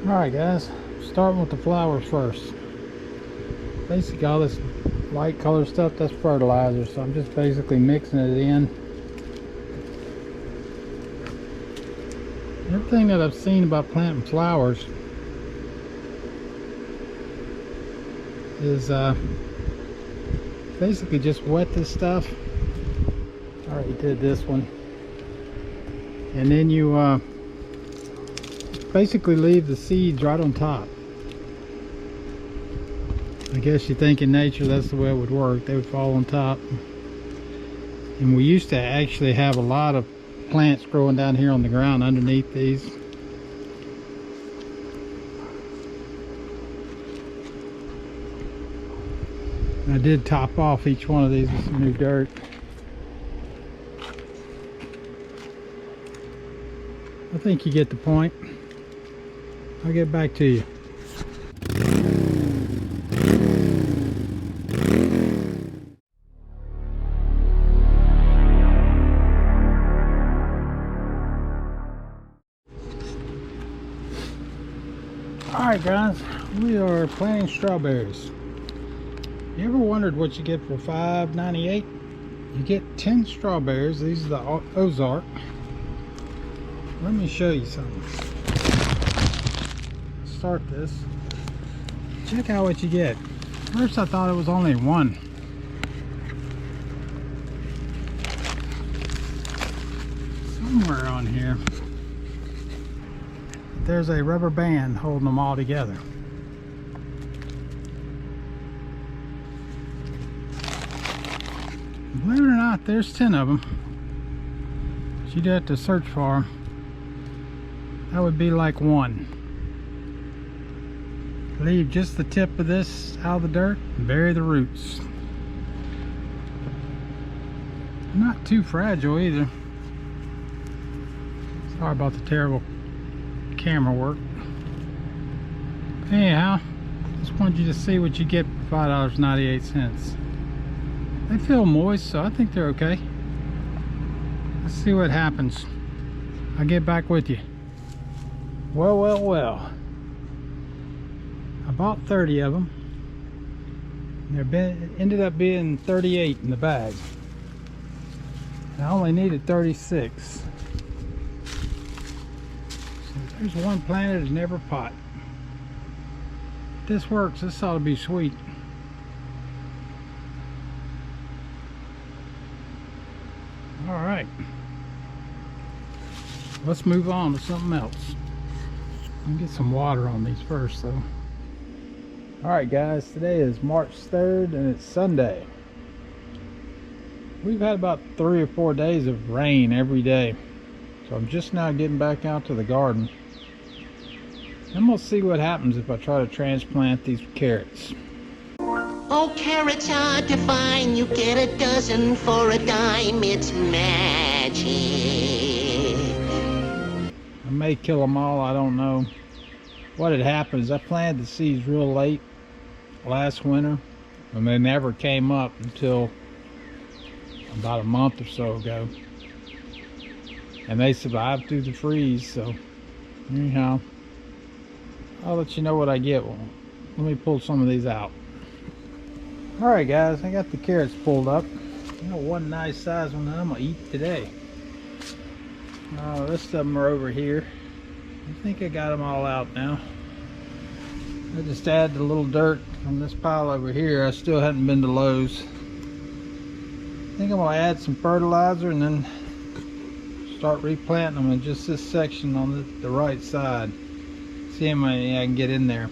Alright guys, starting with the flowers first. Basically all this light color stuff, that's fertilizer, so I'm just basically mixing it in. Everything that I've seen about planting flowers is basically just wet this stuff. I already did this one. And then you basically leave the seeds right on top. I guess you think in nature that's the way it would work. They would fall on top. And we used to actually have a lot of plants growing down here on the ground underneath these. I did top off each one of these with some new dirt. I think you get the point. I'll get back to you. Alright guys, we are planting strawberries. You ever wondered what you get for $5.98? You get 10 strawberries. These are the Ozark. Let me show you something. Start this. Check out what you get. First I thought it was only one. Somewhere on here there's a rubber band holding them all together. Believe it or not, there's 10 of them. But you'd have to search for them. That would be like one. Leave just the tip of this out of the dirt and bury the roots. Not too fragile either. Sorry about the terrible camera work. Anyhow, just wanted you to see what you get for $5.98. They feel moist, so I think they're okay. Let's see what happens. I'll get back with you. Well. I bought 30 of them. There ended up being 38 in the bag. I only needed 36. So there's one planted in every pot. If this works, this ought to be sweet. Alright. Let's move on to something else. Let me get some water on these first though. Alright guys, today is March 3rd and it's Sunday. We've had about 3 or 4 days of rain every day. So I'm just now getting back out to the garden. I'm gonna see what happens if I try to transplant these carrots. Oh, carrots hard to find. You get a dozen for a dime. It's magic. I may kill them all, I don't know. What had happened is I planted the seeds real late last winter, and they never came up until about a month or so ago. And they survived through the freeze, so anyhow, I'll let you know what I get. Well, let me pull some of these out. Alright guys, I got the carrots pulled up. I got one nice size one that I'm gonna eat today. The rest of them are over here. I think I got them all out now. I just added a little dirt from this pile over here. I still hadn't been to Lowe's. I think I'm gonna add some fertilizer and then start replanting them in just this section on the right side. See how many I can get in there.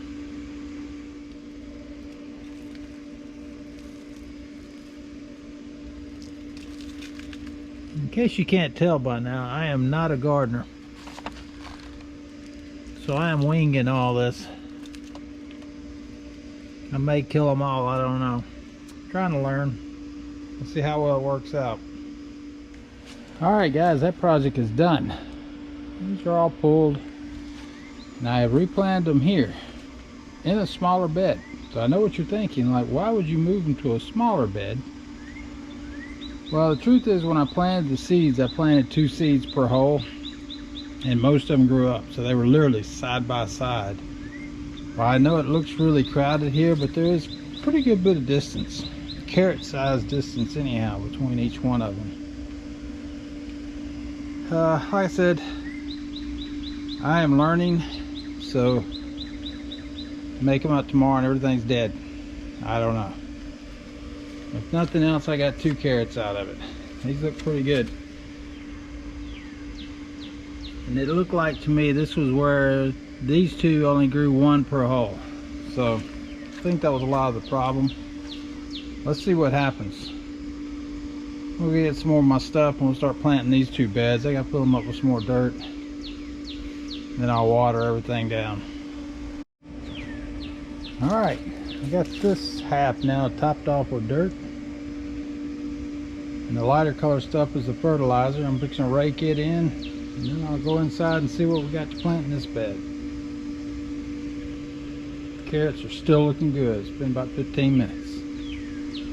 In case you can't tell by now, I am not a gardener. So I am winging all this. I may kill them all, I don't know. I'm trying to learn. We'll see how well it works out. Alright guys, that project is done. These are all pulled. And I have replanted them here in a smaller bed. So I know what you're thinking, like why would you move them to a smaller bed? Well, the truth is when I planted the seeds, I planted 2 seeds per hole. and most of them grew up, so they were literally side by side. Well, I know it looks really crowded here, but there is a pretty good bit of distance, carrot size distance anyhow, between each one of them. Like I said, I am learning, so make them out tomorrow and everything's dead. I don't know. If nothing else, I got 2 carrots out of it. These look pretty good. And it looked like to me this was where these 2 only grew 1 per hole. So I think that was a lot of the problem. Let's see what happens. We'll get some more of my stuff and we'll start planting these 2 beds. I gotta fill them up with some more dirt. Then I'll water everything down. Alright, I got this half now topped off with dirt. And the lighter color stuff is the fertilizer. I'm fixing to rake it in. And then I'll go inside and see what we got to plant in this bed. The carrots are still looking good. It's been about 15 minutes.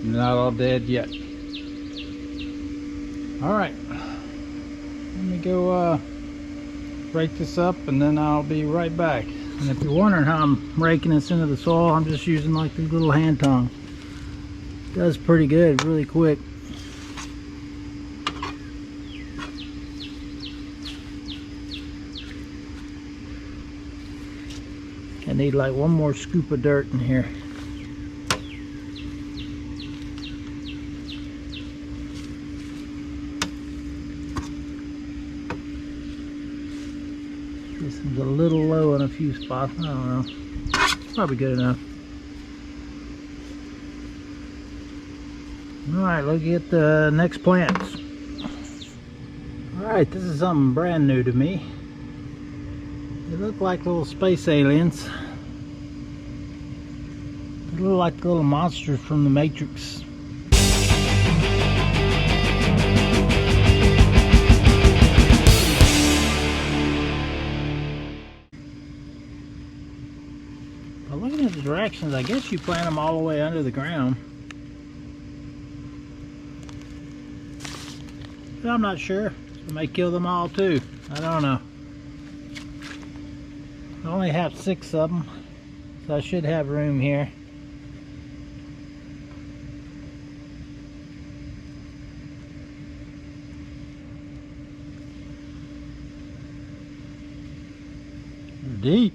Not all dead yet. Alright. Let me go rake this up and then I'll be right back. And if you're wondering how I'm raking this into the soil, I'm just using like this little hand tongue. It does pretty good, really quick. I need like one more scoop of dirt in here. This is a little low in a few spots. I don't know. It's probably good enough. Alright, let's get the next plants. Alright, this is something brand new to me. They look like little space aliens. They look like little monsters from the Matrix. But looking at the directions, I guess you plant them all the way under the ground. But I'm not sure. I may kill them all too. I don't know. I only have 6 of them, so I should have room here. They're deep.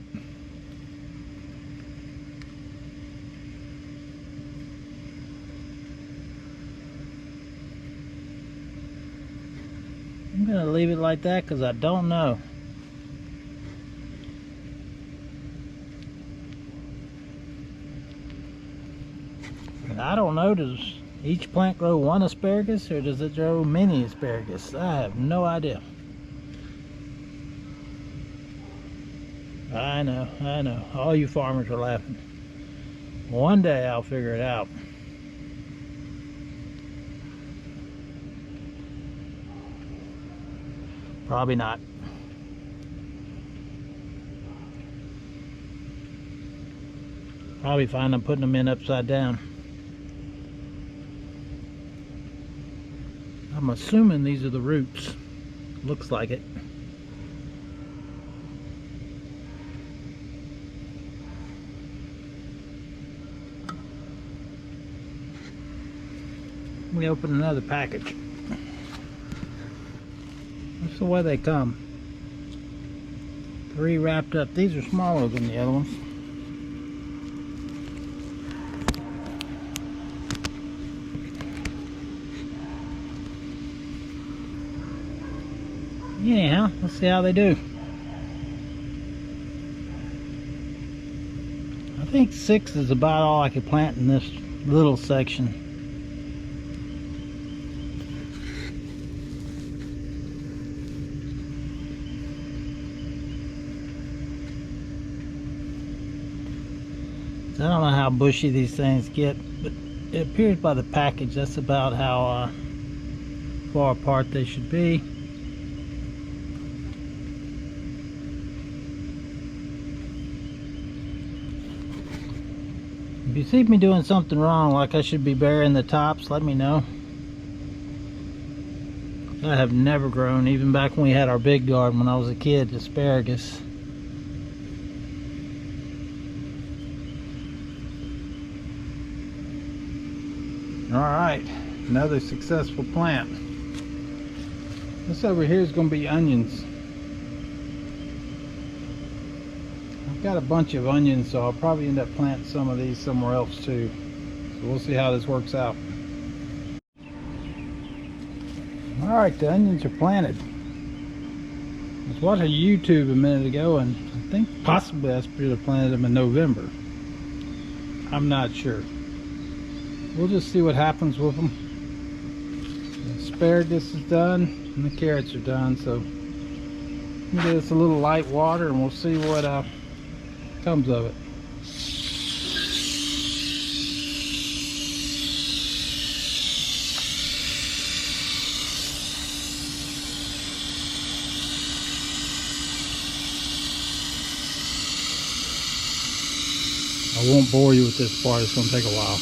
I'm going to leave it like that because I don't know. I don't know, does each plant grow 1 asparagus or does it grow many asparagus? I have no idea. I know. All you farmers are laughing. One day I'll figure it out. Probably not. Probably find I'm putting them in upside down. I'm assuming these are the roots. Looks like it. Let me open another package. That's the way they come. 3 wrapped up. These are smaller than the other ones. Anyhow, let's see how they do. I think 6 is about all I could plant in this little section. I don't know how bushy these things get, but it appears by the package that's about how far apart they should be. If you see me doing something wrong, like I should be burying the tops, let me know. that have never grown, even back when we had our big garden when I was a kid, asparagus. Alright, another successful plant. This over here is going to be onions. I've got a bunch of onions, so I'll probably end up planting some of these somewhere else too. So we'll see how this works out. Alright, the onions are planted. I was watching YouTube a minute ago, and I think possibly I should have planted them in November. I'm not sure. We'll just see what happens with them. The asparagus is done, and the carrots are done, so we'll give this a little light water, and we'll see what comes of it. I won't bore you with this part, it's going to take a while.